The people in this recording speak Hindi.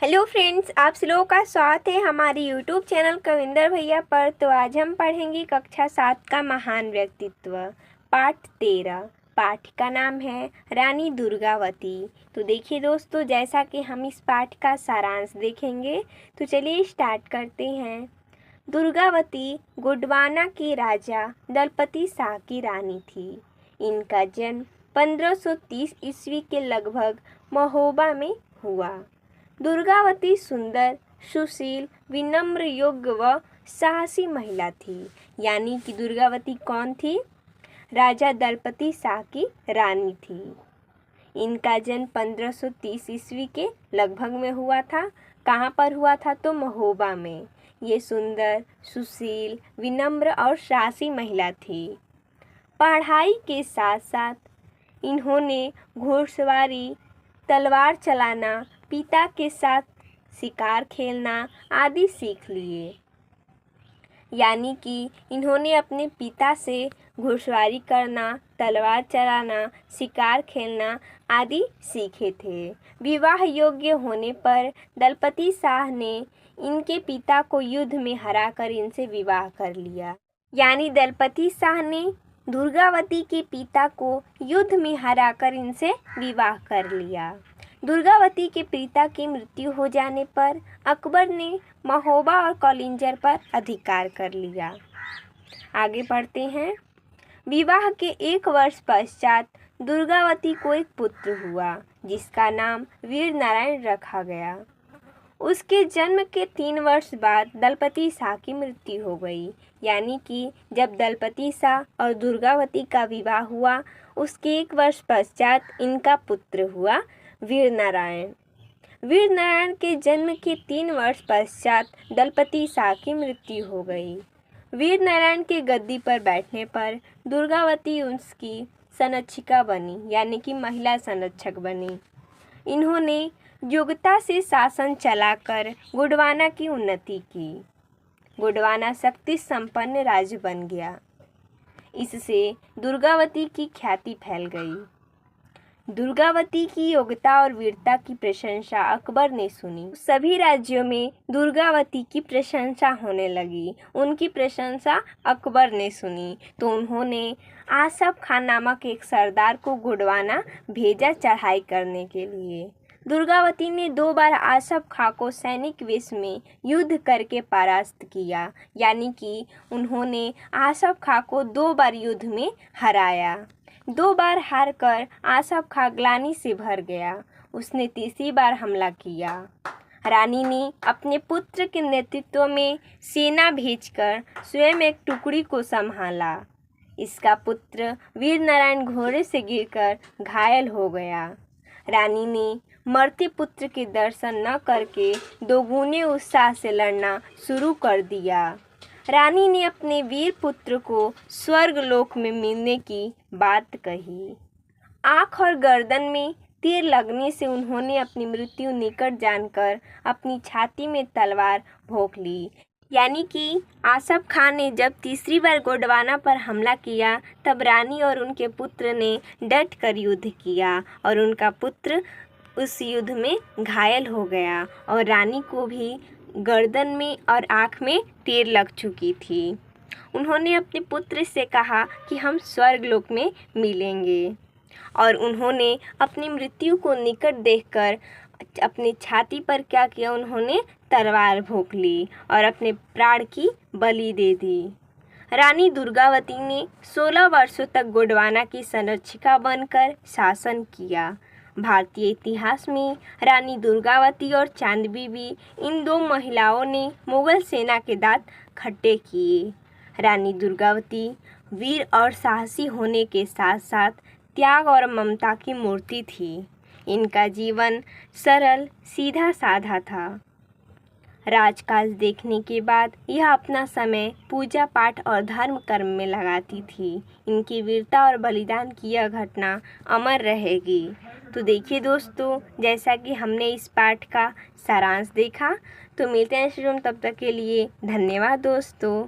हेलो फ्रेंड्स, आप लोगों का स्वागत है हमारे यूट्यूब चैनल कविंदर भैया पर। तो आज हम पढ़ेंगे कक्षा 7 का महान व्यक्तित्व, पाठ 13। पाठ का नाम है रानी दुर्गावती। तो देखिए दोस्तों, जैसा कि हम इस पाठ का सारांश देखेंगे, तो चलिए स्टार्ट करते हैं। दुर्गावती गोंडवाना के राजा दलपति शाह की रानी थी। इनका जन्म 1530 ईस्वी के लगभग महोबा में हुआ। दुर्गावती सुंदर, सुशील, विनम्र, योग्य व साहसी महिला थी। यानी कि दुर्गावती कौन थी? राजा दलपति शाह की रानी थी। इनका जन्म 1530 ईस्वी के लगभग में हुआ था। कहाँ पर हुआ था? तो महोबा में। ये सुंदर, सुशील, विनम्र और साहसी महिला थी। पढ़ाई के साथ साथ इन्होंने घुड़सवारी, तलवार चलाना, पिता के साथ शिकार खेलना आदि सीख लिए। यानी कि इन्होंने अपने पिता से घुड़सवारी करना, तलवार चलाना, शिकार खेलना आदि सीखे थे। विवाह योग्य होने पर दलपति शाह ने इनके पिता को युद्ध में हराकर इनसे विवाह कर लिया। यानी दलपति शाह ने दुर्गावती के पिता को युद्ध में हराकर इनसे विवाह कर लिया। दुर्गावती के पिता की मृत्यु हो जाने पर अकबर ने महोबा और कलिंजर पर अधिकार कर लिया। आगे बढ़ते हैं। विवाह के 1 वर्ष पश्चात दुर्गावती को एक पुत्र हुआ, जिसका नाम वीर नारायण रखा गया। उसके जन्म के 3 वर्ष बाद दलपति शाह की मृत्यु हो गई। यानी कि जब दलपति शाह और दुर्गावती का विवाह हुआ, उसके 1 वर्ष पश्चात इनका पुत्र हुआ वीर नारायण। वीर नारायण के जन्म के 3 वर्ष पश्चात दलपति शाह की मृत्यु हो गई। वीर नारायण के गद्दी पर बैठने पर दुर्गावती उसकी संरक्षिका बनी, यानी कि महिला संरक्षक बनी। इन्होंने योग्यता से शासन चलाकर गोंडवाना की उन्नति की। गोंडवाना शक्ति संपन्न राज्य बन गया। इससे दुर्गावती की ख्याति फैल गई। दुर्गावती की योग्यता और वीरता की प्रशंसा अकबर ने सुनी। सभी राज्यों में दुर्गावती की प्रशंसा होने लगी। उनकी प्रशंसा अकबर ने सुनी तो उन्होंने आसफ खान नामक एक सरदार को गोंडवाना भेजा चढ़ाई करने के लिए। दुर्गावती ने 2 बार आसफ खां को सैनिक वेश में युद्ध करके परास्त किया। यानी कि उन्होंने आसफ खां को 2 बार युद्ध में हराया। 2 बार हारकर आसफ खां ग्लानि से भर गया। उसने तीसरी बार हमला किया। रानी ने अपने पुत्र के नेतृत्व में सेना भेजकर स्वयं एक टुकड़ी को संभाला। इसका पुत्र वीर नारायण घोड़े से गिरकर घायल हो गया। रानी ने मरते पुत्र के दर्शन न करके दोगुने उत्साह से लड़ना शुरू कर दिया। रानी ने अपने वीर पुत्र को स्वर्ग लोक में मिलने की बात कही। आँख और गर्दन में तीर लगने से उन्होंने अपनी मृत्यु निकट जानकर अपनी छाती में तलवार भोंक ली। यानी कि आसफ खान ने जब तीसरी बार गोंडवाना पर हमला किया, तब रानी और उनके पुत्र ने डट कर युद्ध किया और उनका पुत्र उस युद्ध में घायल हो गया और रानी को भी गर्दन में और आँख में तीर लग चुकी थी। उन्होंने अपने पुत्र से कहा कि हम स्वर्गलोक में मिलेंगे और उन्होंने अपनी मृत्यु को निकट देखकर अपनी छाती पर क्या किया? उन्होंने तलवार भोंक ली और अपने प्राण की बलि दे दी। रानी दुर्गावती ने 16 वर्षों तक गोंडवाना की संरक्षिका बनकर शासन किया। भारतीय इतिहास में रानी दुर्गावती और चांद बीबी, इन 2 महिलाओं ने मुगल सेना के दांत खट्टे किए। रानी दुर्गावती वीर और साहसी होने के साथ साथ त्याग और ममता की मूर्ति थी। इनका जीवन सरल, सीधा साधा था। राजकाज देखने के बाद यह अपना समय पूजा पाठ और धर्म कर्म में लगाती थी। इनकी वीरता और बलिदान की यह घटना अमर रहेगी। तो देखिए दोस्तों, जैसा कि हमने इस पाठ का सारांश देखा, तो मिलते हैं शुरू, तब तक के लिए धन्यवाद दोस्तों।